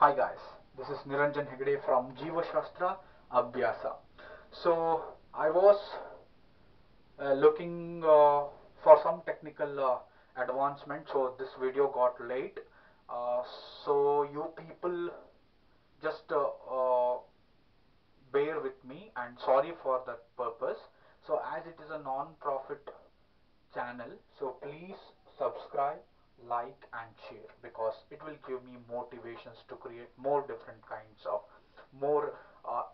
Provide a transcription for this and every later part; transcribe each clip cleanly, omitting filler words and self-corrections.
Hi guys, this is Niranjan Hegde from Jiva Shastra Abhyasa. So I was looking for some technical advancement, so this video got late. Uh, so you people just bear with me and sorry for that purpose. So as it is a non-profit channel, so please subscribe, like and share, because it will give me motivations to create more different kinds of more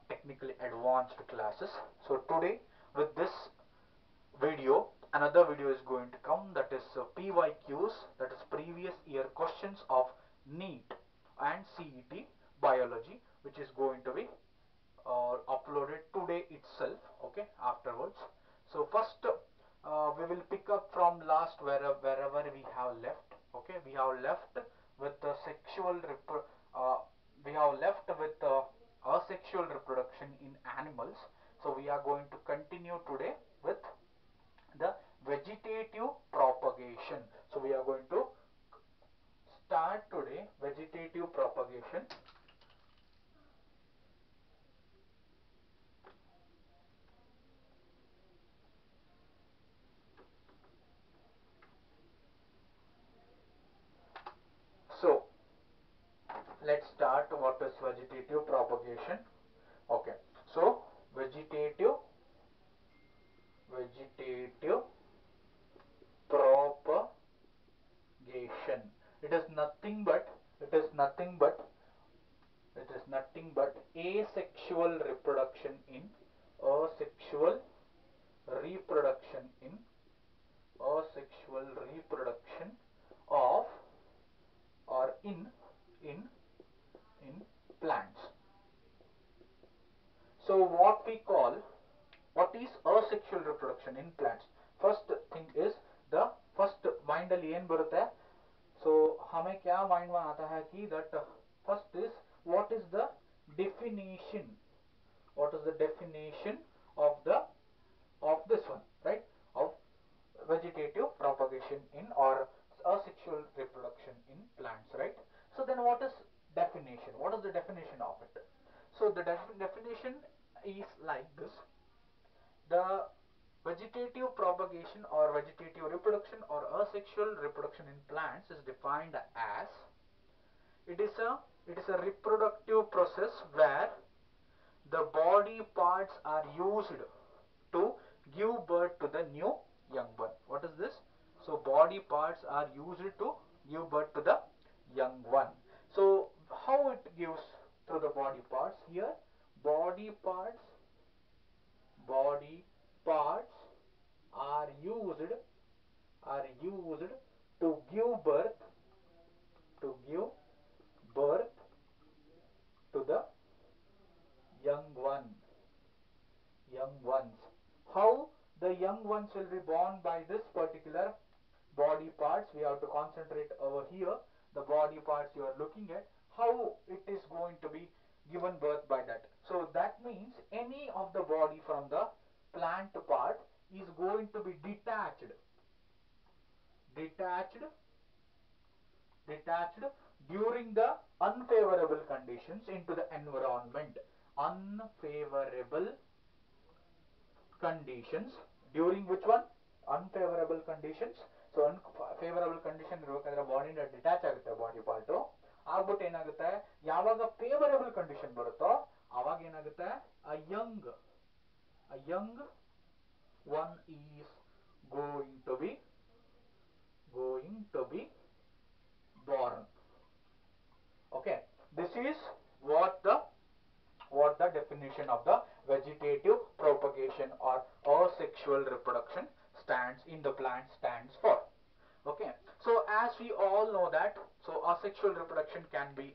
technically advanced classes. So today with this video, another video is going to come, that is PYQs, that is previous year questions of NEET and CET biology, which is going to be uploaded today itself, okay, afterwards. So first we will pick up from last wherever we have left. Okay, we have left with the uh, we have left with asexual reproduction in animals. So we are going to continue today with the vegetative propagation. So we are going to start today vegetative propagation. So let's start what is vegetative propagation. Okay, so vegetative propagation, it is nothing but it is nothing but it is nothing but asexual reproduction in asexual reproduction in asexual reproduction of or in in plants. So what is asexual reproduction in plants? First thing is the first mind ಅಲ್ಲಿ ಏನು ಬರುತ್ತೆ, so हमें क्या mind में आता है कि that first is what is the definition, what is the definition of the of this one, right, of vegetative propagation in or asexual reproduction in plants, right? So then what is definition, what is the definition of it? So the definition is like this: the vegetative propagation or vegetative reproduction or asexual reproduction in plants is defined as it is a reproductive process where the body parts are used to give birth to the new young one. What is this? So body parts are used to give birth to the young one. So how it gives through the body parts? Here body parts body parts are used to give birth to give birth to the young one young ones. How the young ones will be born by this particular body parts, we have to concentrate over here, the body parts you are looking at, how it is going to be given birth by that. So that means any of the body from the plant part is going to be detached detached during the unfavorable conditions into the environment. Unfavorable conditions during which one? Unfavorable conditions. So unfavorable condition ಇರಬೇಕಾದ್ರೆ ಬಾಡಿಯಿಂದ detach ಆಗುತ್ತೆ body part, ಆಗ್ಬಿಟ್ಟು ಏನಾಗುತ್ತೆ ಯಾವಾಗ favourable condition ಬರುತ್ತೋ ಅವಾಗ ಏನಾಗುತ್ತೆ a young one is going to be born. Okay, this is what the definition of the vegetative propagation or asexual reproduction stands in the plant stands for. Okay, so as we all know that, so asexual reproduction can be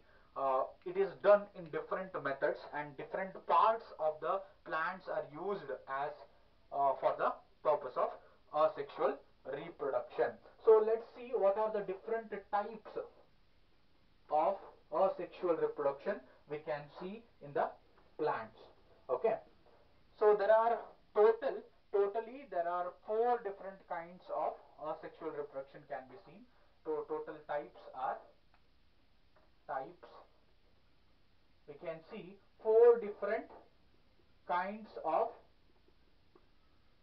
it is done in different methods and different parts of the plants are used as for the purpose of asexual reproduction. So let's see what are the different types of asexual reproduction we can see in the plants. Okay, so there are totally there are 4 different kinds of asexual reproduction can be seen. So total types are types we can see four different kinds of,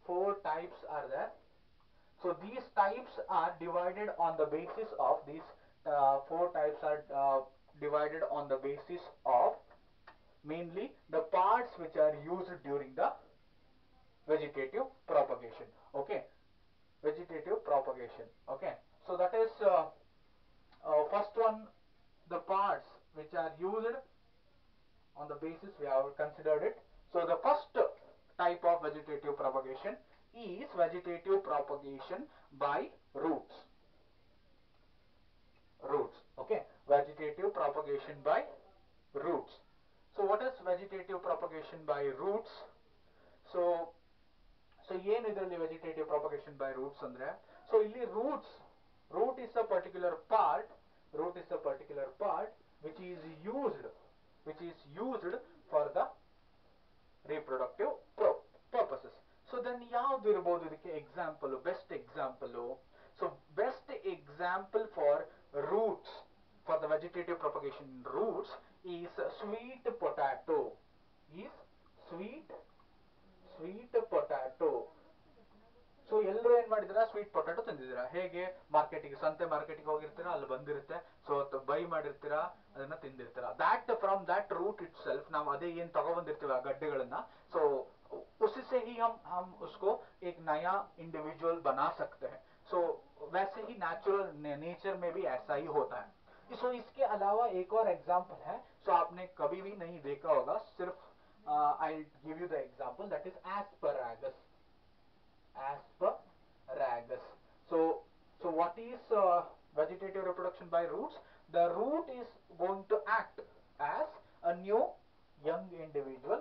four types are there. So these types are divided on the basis of these four types are divided on the basis of mainly the parts which are used during the vegetative propagation. Okay, vegetative propagation. Okay, so that is first one, the parts which are used on the basis we have considered it. So the first type of vegetative propagation is vegetative propagation by roots. Okay, vegetative propagation by roots. So what is vegetative propagation by roots? So ಏನು ಇದರಲ್ಲಿ vegetative propagation by roots ಅಂದ್ರೆ, so ಇಲ್ಲಿ root is a particular part, which is used for the reproductive purposes. So then ಯಾವ್ದು ಇರಬಹುದು ಇದಕ್ಕೆ example, best example? So best example for roots, for the vegetative propagation in roots, is sweet potato. Is sweet potato. So ಎಲ್ಲರೂ ಏನ್ ಮಾಡಿದಿರಾ, sweet potato ತಂದಿದ್ದೀರಾ. ಹೇಗೆ ಮಾರ್ಕೆಟಿಗೆ, ಸಂತೆ ಮಾರ್ಕೆಟಿಗೆ ಹೋಗಿರ್ತೀರಾ, ಅಲ್ಲಿ ಬಂದಿರುತ್ತೆ. ಸೊ ಬೈ ಮಾಡಿರ್ತೀರಾ, ಅದನ್ನ ತಿಂದಿರ್ತೀರಾ. That from that root itself ನಾವು ಅದೇ ಏನ್ ತಗೊಬಂದಿರ್ತೀವಿ ಆ ಗಡ್ಡೆಗಳನ್ನ, ಸೊ उसी से ही हम उसको एक नया इंडिविजुअल बना सकते हैं. सो वैसे ही नेचुरल नेचर में भी ऐसा ही होता है. सो इसके अलावा एक और एग्जांपल है, सो आपने कभी भी नहीं देखा होगा, सिर्फ I give you the example, that is asparagus. Asparagus. So what is vegetative reproduction by roots? The root is going to act as a new young individual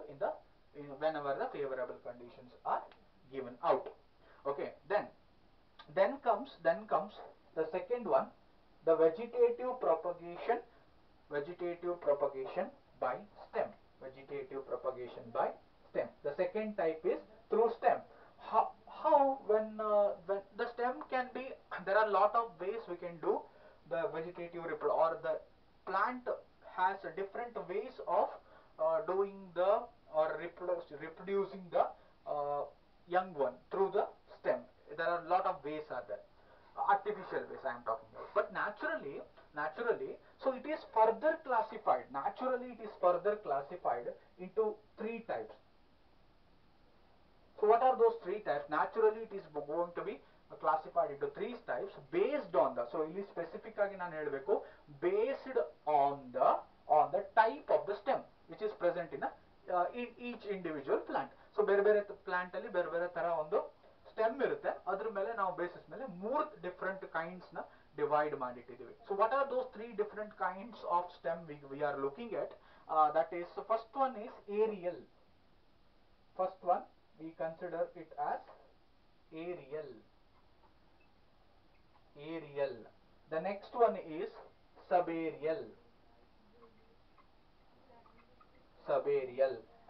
whenever the favorable conditions are given out. Okay, then comes the second one, the vegetative propagation by stem. Vegetative propagation by stem. The second type is through stem. How when the stem can be, there are a lot of ways we can do the vegetative or the plant has different ways of doing the or reproducing the young one through the stem. There are a lot of ways are there, artificial ways I am talking about. But naturally, so it is further classified, into three types. So what are those three types? Naturally it is going to be classified into three types based on the, so ಇಲ್ಲಿ specific ಆಗಿ ನಾನು ಹೇಳಬೇಕು, based on the type of the stem which is present in each individual plant. So ಬೇರೆ ಬೇರೆ plant ಅಲ್ಲಿ ಬೇರೆ ಬೇರೆ ತರ ಒಂದು ಸ್ಟೆಮ್ ಇರುತ್ತೆ, ಅದ್ರ ಮೇಲೆ ನಾವು ಬೇಸಿಸ್ ಮೇಲೆ ಮೂರು ಡಿಫರೆಂಟ್ ಕೈಂಡ್ಸ್ ನ divide ಮಾಡಿಟ್ಟಿದ್ದೀವಿ. So what are those three different kinds of stem we are looking at? That is, first one is aerial. First one we consider it as aerial. The next one is subaerial.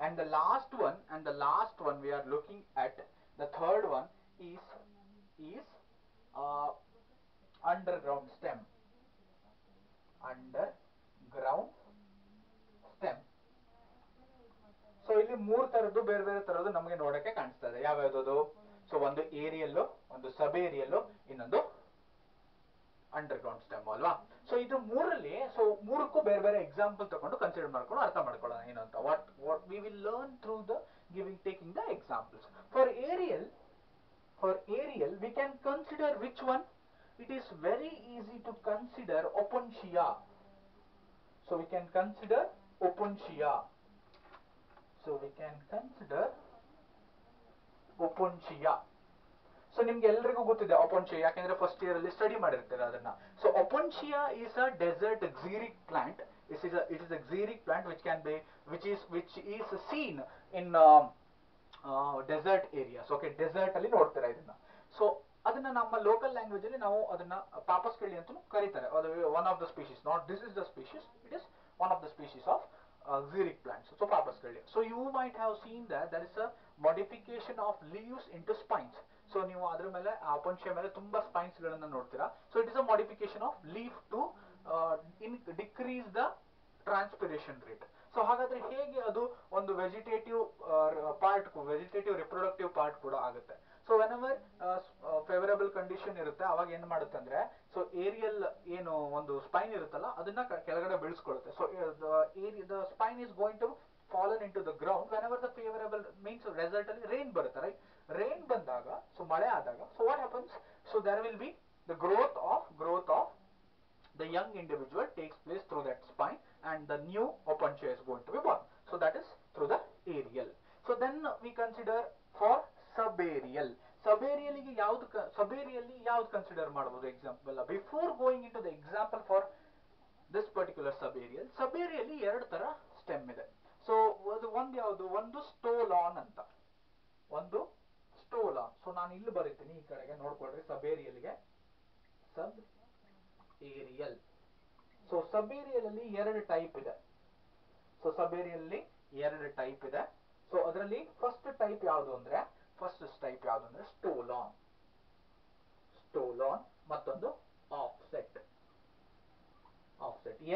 And the last one we are looking at, the third one is underground stem. So ಇಲ್ಲಿ ಮೂರು ತರದ್ದು ಬೇರೆ ಬೇರೆ ತರದ್ದು ನಮಗೆ ನೋಡಕ್ಕೆ ಕಾಣಿಸ್ತಾ ಇದೆ. ಯಾವ್ಯಾವ್ದು? ಸೊ ಒಂದು ಏರಿಯಲ್, ಒಂದು ಸಬ್ ಏರಿಯಲ್, ಇನ್ನೊಂದು ಅಂಡರ್ಗ್ರೌಂಡ್ ಸ್ಟೆಮ್ ಅಲ್ವಾ. ಸೊ ಇದು ಮೂರಲ್ಲಿ, ಸೊ ಮೂರಕ್ಕೂ ಬೇರೆ ಬೇರೆ ಎಕ್ಸಾಂಪಲ್ ತಗೊಂಡು ಕನ್ಸಿಡರ್ ಮಾಡ್ಕೊಂಡು ಅರ್ಥ ಮಾಡ್ಕೊಳ್ಳೋಣ ಏನು ಅಂತ. What we will learn through the taking the examples. For aerial we can consider which one? It is very easy to consider opuntia. So we can consider opuntia. So ನಿಮ್ಗೆ ಎಲ್ರಿಗೂ ಗೊತ್ತಿದೆ opuntia, ಯಾಕೆಂದ್ರೆ first year ಅಲ್ಲಿ study ಮಾಡಿರ್ತೀರ ಅದನ್ನ. So opuntia is a desert xeric plant. It is a xeric plant which is seen in desert areas. Okay, desert ಅಲ್ಲಿ ನೋಡ್ತೀರಾ ಇದನ್ನ. So ಅದನ್ನ ನಮ್ಮ ಲೋಕಲ್ ಲ್ಯಾಂಗ್ವೇಜ್ ಅಲ್ಲಿ ನಾವು ಅದನ್ನ ಪಾಪಸ್ ಕಿಳಿ ಅಂತ ಕರೀತಾರೆ. One of the species, not this is the species, it is one of the species of xeric plants. So papas ಕಿಳಿ. So you might have seen that there is a modification of leaves into spines. So ನೀವು ಅದ್ರ ಮೇಲೆ opuntia ಮೇಲೆ ತುಂಬಾ spines ಗಳನ್ನ ನೋಡ್ತೀರಾ. So it is a modification of leaf to decrease the transpiration rate. So so ಹಾಗಾದ್ರೆ ಹೇಗೆ ಅದು ಒಂದು vegetative part, vegetative reproductive part ಕೂಡ ಆಗುತ್ತೆ. ಸೊ ವೆನೆವರ್ ಫೇವರಬಲ್ ಕಂಡೀಷನ್ ಇರುತ್ತೆ, ಅವಾಗ ಏನ್ ಮಾಡುತ್ತೆ ಅಂದ್ರೆ, ಸೊ ಏರಿಯಲ್ ಏನು ಒಂದು ಸ್ಪೈನ್ ಇರುತ್ತಲ್ಲ ಅದನ್ನ ಕೆಳಗಡೆ ಬೀಳಿಸ್ಕೊಳ್ಳುತ್ತೆ. So the spine is going to fallen into the ground whenever the favorable means result ಅಲ್ಲಿ rain ಬರುತ್ತೆ, right? Rain ಬಂದಾಗ, ಸೊ ಮಳೆ ಆದಾಗ, so what happens, so there will be the growth of the young individual takes place through that spine, and the new opuntia is going to be born. So that is through the aerial. So then we consider for subaerial. Subaerial ಗೆ ಯಾವ್ದು consider ಮಾಡಬಹುದು example? Before going into the example for this particular ಸಬೇರಿಯಲ್ಲಿ ಎರಡು ತರ stem ಇದೆ. So ಒಂದು ಯಾವುದು, ಒಂದು ಸ್ಟೋಲಾನ್ ಅಂತ, ಒಂದು ಸ್ಟೋಲಾನ್. ಸೊ ನಾನು ಇಲ್ಲಿ ಬರೀತೀನಿ, ಈ ಕಡೆಗೆ ನೋಡ್ಕೊಳ್ರಿ. ಸಬೇರಿಯಲ್ಗೆ ಸಬ್ ಏರಿಯಲ್. ಸೊ ಸಬೇರಿಯಲ್ ಅಲ್ಲಿ ಎರಡು ಟೈಪ್ ಇದೆ. ಸೊ ಸಬೇರಿಯಲ್ ಅಲ್ಲಿ ಎರಡು ಟೈಪ್ ಇದೆ. ಸೊ ಅದರಲ್ಲಿ ಫಸ್ಟ್ ಟೈಪ್ ಯಾವುದು ಅಂದ್ರೆ ಸ್ಟೋಲಾನ್, ಮತ್ತೊಂದು ಆಫ್ಸೆಟ್.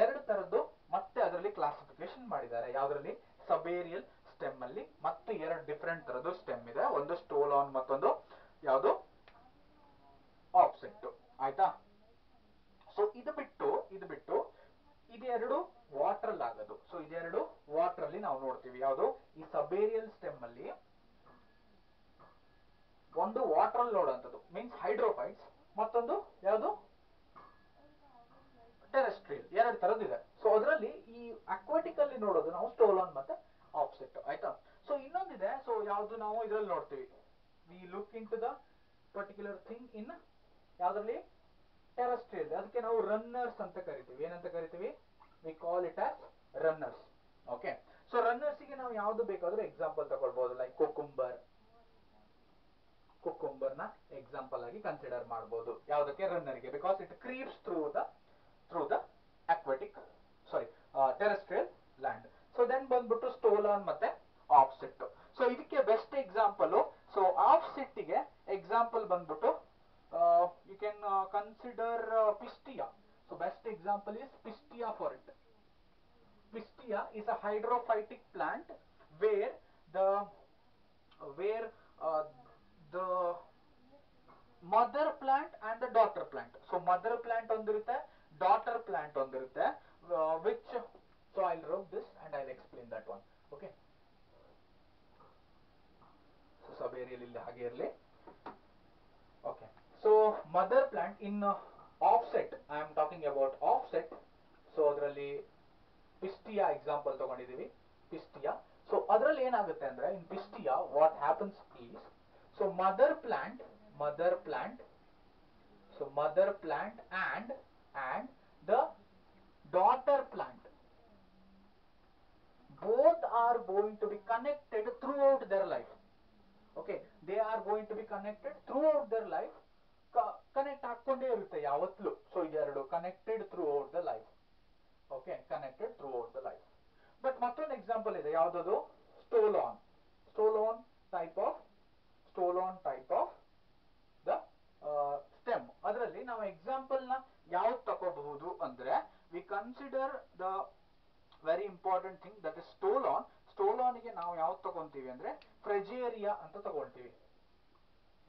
ಎರಡು ತರದ್ದು ಮತ್ತೆ ಅದರಲ್ಲಿ ಕ್ಲಾಸಿಫಿಕೇಶನ್ ಮಾಡಿದ್ದಾರೆ. ಯಾವ್ದ್ರಲ್ಲಿ? ಸಬೇರಿಯಲ್ ಸ್ಟೆಮ್ ಅಲ್ಲಿ ಮತ್ತೆ ಎರಡು ಡಿಫರೆಂಟ್ ತರದ್ದು ಸ್ಟೆಮ್ ಇದೆ, ಒಂದು ಸ್ಟೋಲಾನ್ ಮತ್ತೊಂದು ಯಾವುದು ಆಫ್ಸೆಟ್. ಆಯ್ತಾ? ಸೊ ಇದು ಬಿಟ್ಟು ಇದೆರಡು ವಾಟರ್ ಅಲ್ಲಿ ಆಗೋದು. ಸೊ ಇದೆರಡು ವಾಟರ್ ಅಲ್ಲಿ ನಾವು ನೋಡ್ತೀವಿ. ಯಾವುದು? ಈ ಸಬೇರಿಯಲ್ ಸ್ಟೆಮ್ ಅಲ್ಲಿ ಒಂದು ವಾಟರ್ ಅಲ್ಲಿ ನೋಡುವಂಥದ್ದು ಮೀನ್ಸ್ ಹೈಡ್ರೋಫೈಟ್ಸ್, ಮತ್ತೊಂದು ಯಾವುದು ಟೆರೆಸ್ಟ್ರಿಯಲ್. ಎರಡು ತರದಿದೆ. ಸೊ ಅದರಲ್ಲಿ ಈ ಅಕ್ವಾಟಿಕ್ ಅಲ್ಲಿ ನೋಡೋದು ನಾವು ಸ್ಟೋಲಾನ್ ಮತ್ತೆ ಆಫ್ಸೆಟ್. ಆಯ್ತಾ? ಸೊ ಇನ್ನೊಂದಿದೆ. ಸೊ ಯಾವುದು ನಾವು ಇದರಲ್ಲಿ ನೋಡ್ತೀವಿ, we look into the particular thing in ಯಾವ್ದ್ರಲ್ಲಿ? ಟೆರೆಸ್ಟ್ರಿಯಲ್. ಅದಕ್ಕೆ ನಾವು ರನ್ನರ್ಸ್ ಅಂತ ಕರಿತೀವಿ. ಏನಂತ ಕರಿತೀವಿ? We call it as runners. Okay. So runners ಗೆ ನಾವು ಯಾವ್ದು ಬೇಕಾದ್ರೂ ಎಕ್ಸಾಂಪಲ್ ತಗೊಳ್ಬಹುದು, ಲೈಕ್ ಕುಕುಂಬರ್ ನ ಎಕ್ಸಾಂಪಲ್ ಆಗಿ ಕನ್ಸಿಡರ್ ಮಾಡಬಹುದು. ಯಾವ್ದಕ್ಕೆ? ರನ್ನರ್ ಗೆ. Because it creeps through the aquatic terrestrial land. So then ಬಂದ್ಬಿಟ್ಟು ಸ್ಟೋಲಾನ್ ಮತ್ತೆ ಆಫ್ಸೆಟ್. ಸೊ ಇದಕ್ಕೆ ಬೆಸ್ಟ್ ಎಕ್ಸಾಂಪಲ್, ಸೊ ಆಫ್ಸೆಟ್ ಗೆ ಎಕ್ಸಾಂಪಲ್ ಬಂದ್ಬಿಟ್ಟು you can consider Pistia. So best example is Pistia for it. Pistia is a hydrophytic plant where the mother plant and the daughter plant. So mother plant ondirutte, daughter plant ondirutte, which, so I'll rub this and I'll explain that one. Okay. So subaerial illi hage irli. Okay. So mother plant in offset, I am talking about offset. So adralli Pistia example ತಗೊಂಡಿದೀವಿ. Pistia. So ಅದರಲ್ಲಿ ಏನಾಗುತ್ತೆ ಅಂದ್ರೆ, in Pistia what happens is, so mother plant and the daughter plant both are going to be connected throughout their life. Okay, they are going to be connected throughout their life. Connect ಹಾಕೊಂಡೇ ಇರುತ್ತೆ ಯಾವತ್ತೂ. So ಇದೆರಡು connected throughout the life. Okay, connected throughout the life. But ಮತ್ತೊಂದು example ಇದೆ, ಯಾವ್ದದು? Stolon type of the stem. ಅದರಲ್ಲಿ ನಾವು example ನ ಯಾವ್ದು ತಗೋಬಹುದು ಅಂದ್ರೆ, we consider the very important thing that is stolon. ಸ್ಟೋಲಾನ್ಗೆ ನಾವು ಯಾವ್ದು ತಗೊಂತೀವಿ ಅಂದ್ರೆ ಫ್ರೆಜೇರಿಯಾ ಅಂತ ತಗೊಳ್ತೀವಿ.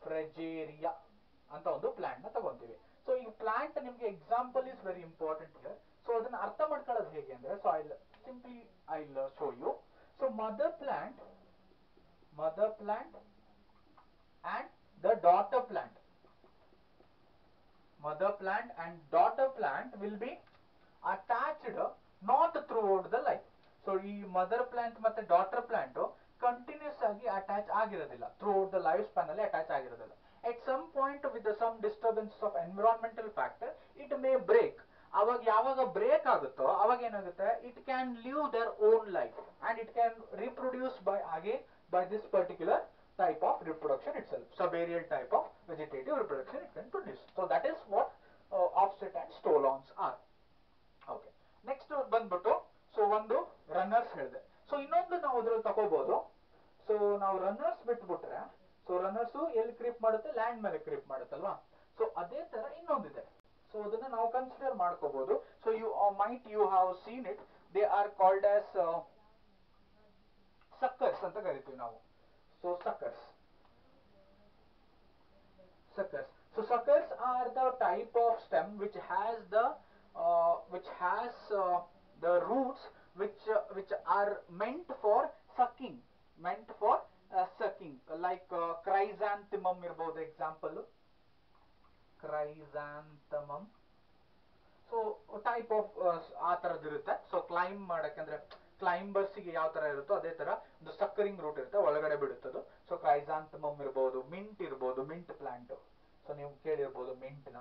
ಫ್ರೆಜೇರಿಯಾ ಅಂತ ಒಂದು ಪ್ಲಾಂಟ್ ನ ತಗೊಂತೀವಿ. ಸೊ ಈ ಪ್ಲಾಂಟ್ ನಿಮ್ಗೆ example is very important here. So ಅದನ್ನ ಅರ್ಥ ಮಾಡ್ಕೊಳ್ಳೋದು ಹೇಗೆ ಅಂದ್ರೆ, so I'll show you. So mother plant and the daughter plant. Mother plant and daughter plant will be attached not throughout the life. So ಈ mother plant ಮತ್ತೆ daughter plant continuous ಆಗಿ attach ಆಗಿರೋದಿಲ್ಲ, throughout the life span ಅಲ್ಲಿ attach ಆಗಿರೋದಿಲ್ಲ. At some point with some disturbance of environmental factor it may break. ಅವಾಗ ಯಾವಾಗ break ಆಗುತ್ತೋ ಅವಾಗ ಏನಾಗುತ್ತೆ, it can live their own life and it can reproduce by this particular type of reproduction itself. Subaerial type of vegetative reproduction it can produce. So that is what offset and stolons are. Okay, next ಬಂದ್ಬಿಟ್ಟು, so ಒಂದು runners ಹೇಳಿದೆ. So ಇನ್ನೊಂದು ನಾವು ಅದ್ರಲ್ಲಿ ತಗೋಬಹುದು. So ನಾವು runners ಬಿಟ್ಬಿಟ್ರೆ, so runners ಎಲ್ಲಿ ಕ್ರೀಪ್ ಮಾಡುತ್ತೆ? ಲ್ಯಾಂಡ್ ಮೇಲೆ ಕ್ರೀಪ್ ಮಾಡುತ್ತಲ್ವಾ. ಸೊ ಅದೇ ತರ ಇನ್ನೊಂದಿದೆ. ಸೊ ಅದನ್ನ ನಾವು ಕನ್ಸಿಡರ್ ಮಾಡ್ಕೋಬಹುದು. So you have seen it. They are called as suckers ಅಂತ ಕರಿತೀವಿ ನಾವು. So suckers. So suckers are the type of stem which has the roots which are meant for sucking, like chrysanthemum irbodu example, chrysanthemum. So type of ಆ ಥರದ್ದು ಇರುತ್ತೆ. So climb ಮಾಡಕ್ಕಂದ್ರೆ ಕ್ಲೈಂಬರ್ಸಿಗೆ ಯಾವ ಥರ ಇರುತ್ತೋ ಅದೇ ಥರ ಒಂದು ಸಕ್ಕರಿಂಗ್ ರೂಟ್ ಇರುತ್ತೆ, ಒಳಗಡೆ ಬಿಡುತ್ತದು. ಸೊ ಕ್ರೈಸಾಂಥಮಮ್ ಇರ್ಬೋದು, ಮಿಂಟ್ ಪ್ಲಾಂಟ್. ಸೊ ನೀವು ಕೇಳಿರ್ಬೋದು ಮಿಂಟ್ನ.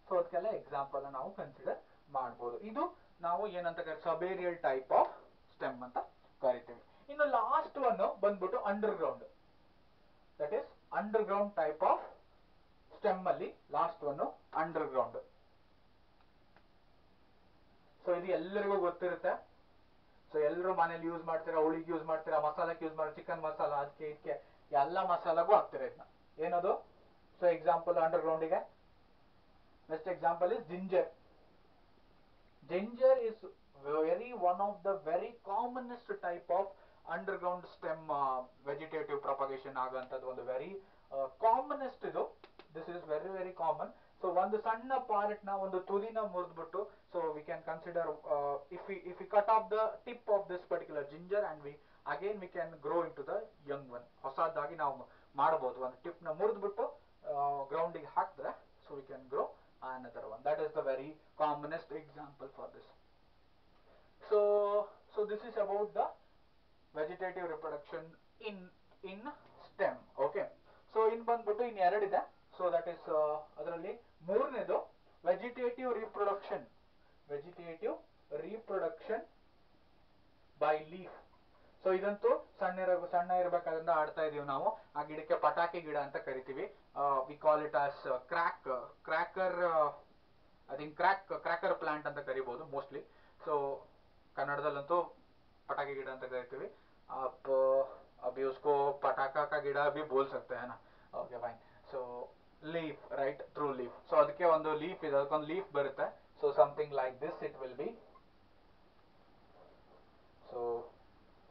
ಸೊ ಅದಕ್ಕೆಲ್ಲ ಎಕ್ಸಾಂಪಲ್ ನಾವು ಕನ್ಸಿಡರ್ ಮಾಡ್ಬೋದು. ಇದು ನಾವು ಏನಂತ ಕರಿತೀವಿ, ಸಬೇರಿಯಲ್ ಟೈಪ್ ಆಫ್ ಸ್ಟೆಮ್ ಅಂತ ಕರಿತೀವಿ. ಇನ್ನು ಲಾಸ್ಟ್ ಒನ್ ಬಂದ್ಬಿಟ್ಟು underground. That is underground type of stem ಅಲ್ಲಿ ಲಾಸ್ಟ್ ಒನ್ ಅಂಡರ್ಗ್ರೌಂಡ್. ಸೊ ಇದು ಎಲ್ಲರಿಗೂ ಗೊತ್ತಿರುತ್ತೆ. ಸೊ ಎಲ್ಲರೂ ಮನೇಲಿ ಯೂಸ್ ಮಾಡ್ತೀರಾ, ಹುಳಿಗೆ ಯೂಸ್ ಮಾಡ್ತೀರಾ, ಮಸಾಲಕ್ಕೆ ಯೂಸ್ ಮಾಡ್ತೀರಾ, ಚಿಕನ್ ಮಸಾಲ ಅದಕ್ಕೆ ಇದಕ್ಕೆ ಎಲ್ಲ ಮಸಾಲಾಗೂ ಹಾಕ್ತೀರಾ ಇದನ್ನ. ಏನದು? ಸೊ ಎಕ್ಸಾಂಪಲ್ ಅಂಡರ್ಗ್ರೌಂಡಿಗೆ best example is ginger. Ginger is one of the very commonest type of underground stem vegetative propagation ಆಗಂತದ್ದು ಒಂದು ವೆರಿ ಕಾಮನೆಸ್ಟ್ ಇದು. This is very very common. So ಒಂದು ಸಣ್ಣ ಪಾರ್ಟ್ ನ ಒಂದು ತುದಿನ ಮುರಿದ್ಬಿಟ್ಟು, so we can consider if we cut off the tip of this particular ginger and we can grow into the young one. ಹೊಸದಾಗಿ ನಾವು ಮಾಡಬಹುದು. ಒಂದು ಟಿಪ್ ನ ಮುರಿದ್ಬಿಟ್ಟು ಗ್ರೌಂಡಿಗೆ ಹಾಕಿದ್ರೆ so we can grow another one. That is the very commonest example for this. So this is about the vegetative reproduction in stem. Okay. So in ಬಂದ್ಬಿಟ್ಟು ಇನ್ನು ಎರಡಿದೆ. So that is ಅದರಲ್ಲಿ ಮೂರನೇದು vegetative reproduction by leaf. So ಇದಂತೂ ಸಣ್ಣ ಇರಬೇಕಾದ್ರಿಂದ ಆಡ್ತಾ ಇದೀವಿ ನಾವು. ಆ ಗಿಡಕ್ಕೆ ಪಟಾಕಿ ಗಿಡ ಅಂತ ಕರಿತೀವಿ. We call it as cracker plant ಅಂತ ಕರಿಬಹುದು ಮೋಸ್ಟ್ಲಿ. ಸೊ ಕನ್ನಡದಲ್ಲಂತೂ पटाखे गिಡ ಅಂತ ಕರಿತೀವಿ. आप अभी उसको पटाखा का गिಡ भी बोल सकते हैं ना. Okay fine. So leaf right, through leaf. So ಅದಕ್ಕೆ ಒಂದು ಲೀಫ್ ಇದೆ, ಅದಕ್ಕೊಂದು ಲೀಫ್ ಬರುತ್ತೆ. So something like this it will be. So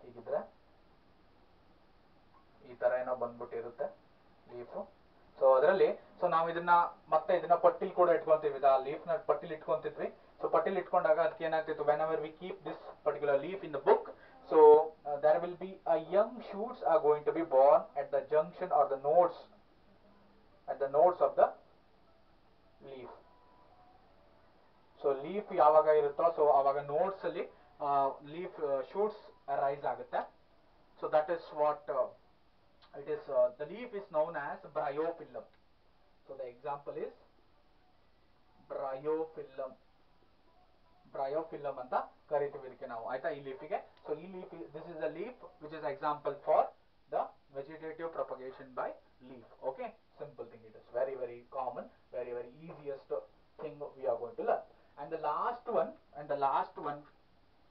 ಹೀಗಿದ್ರೆ ಈ ತರ ಏನೋ ಬಂದ್ಬಿಟ್ಟಿರುತ್ತೆ ಲೀಫು. ಸೊ ಅದರಲ್ಲಿ ನಾವು ಇದನ್ನ ಪಟ್ಟಿಲ್ ಕೂಡ ಇಟ್ಕೊಂತೀವಿ. ಆ ಲೀಫ್ ನ ಪಟ್ಟಿಲ್ ಇಟ್ಕೊಂತಿದ್ವಿ. ಸೊ ಪಟ್ಟಿಲ್ ಇಟ್ಕೊಂಡಾಗ ಅದಕ್ಕೆ ಏನಾಗ್ತಿತ್ತು, when ever we keep this particular leaf in the book, so there will be a young shoots are going to be born at the junction or the nodes of the leaf. So leaf ಯಾವಾಗ ಇರುತ್ತೋ so ಆವಾಗ notes ಅಲ್ಲಿ leaf shoots rice ಆಗುತ್ತೆ. So that is what it is. The leaf is known as bryophyllum. So the example is bryophyllum ಅಂತ ಕರಿತೀವಿ ಇದಕ್ಕೆ ನಾವು, ಆಯ್ತಾ, ಈ ಲೀಫಿಗೆ. ಸೊ ಈ leaf, this is the leaf which is example for the vegetative propagation by leaf. Okay, simple thing. It is very very common, very very easiest thing we are going to learn. And the last one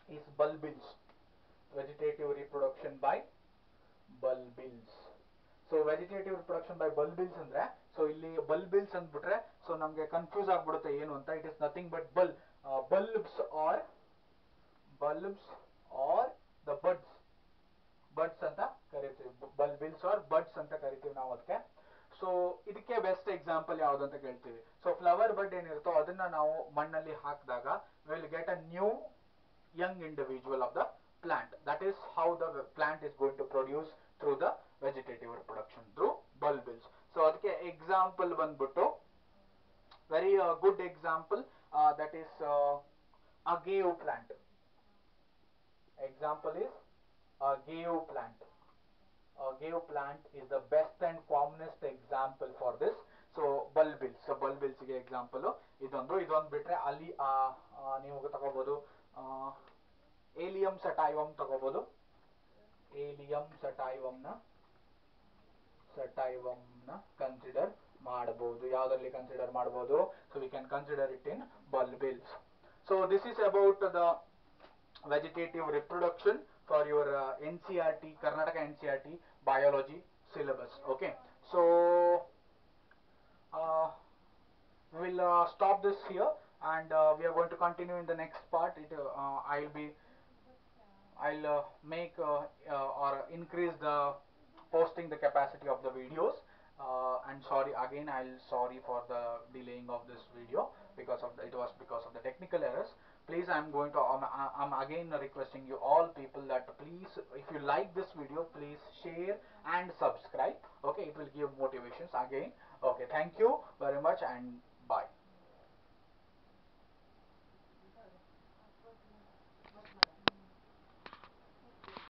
is bulbils. Vegetative reproduction by bulbils. So vegetative reproduction by bulbils ಅಂದ್ರೆ, so ಇಲ್ಲಿ ಬಲ್ಬಿಲ್ಸ್ ಅಂದ್ಬಿಟ್ರೆ so ನಮ್ಗೆ confuse ಆಗ್ಬಿಡುತ್ತೆ ಏನು ಅಂತ. It is nothing but bulbs are the buds ಅಂತ ಕರಿತೀವಿ. ಬಲ್ಬಿಲ್ಸ್ R buds ಅಂತ ಕರಿತೀವಿ ನಾವು ಅದಕ್ಕೆ. ಸೊ ಇದಕ್ಕೆ ಬೆಸ್ಟ್ ಎಕ್ಸಾಂಪಲ್ ಯಾವ್ದು ಅಂತ ಕೇಳ್ತೀವಿ. ಸೊ ಫ್ಲವರ್ ಬಡ್ ಏನಿರುತ್ತೋ ಅದನ್ನ ನಾವು ಮಣ್ಣಲ್ಲಿ ಹಾಕಿದಾಗ will get a new young individual of the plant. That is how the plant is going to produce through the vegetative reproduction through bulbils. So ಅದಕ್ಕೆ ಎಕ್ಸಾಂಪಲ್ ಬಂದ್ಬಿಟ್ಟು very good example, that is agave plant. Example is agave plant. Agave plant is the best and commonest example for this. So bulbils ಗೆ example ಇದೊಂದು ಬಿಟ್ರೆ ಅಲ್ಲಿ ನೀವು ತಗೋಬಹುದು ಏಲಿಯಂ ಸಟೈವಮ್ ತಗೋಬಹುದು. ಏಲಿಯಂ ಸಟೈವಮ್ ನ ಕನ್ಸಿಡರ್ ಮಾಡಬಹುದು. ಯಾವ್ದ್ರಲ್ಲಿ ಕನ್ಸಿಡರ್ ಮಾಡಬಹುದು? So we can consider it in bulbils. So this is about the vegetative reproduction for your NCERT, Karnataka NCERT biology syllabus. Okay, so we will stop this here and we are going to continue in the next part. I will be I'll make or increase the posting the capacity of the videos. And sorry again, I'll sorry for the delaying of this video because of it was because of the technical errors. Please, I'm going to I'm again requesting you all people that please, if you like this video, please share and subscribe. Okay, it will give motivations again. Okay, thank you very much and bye.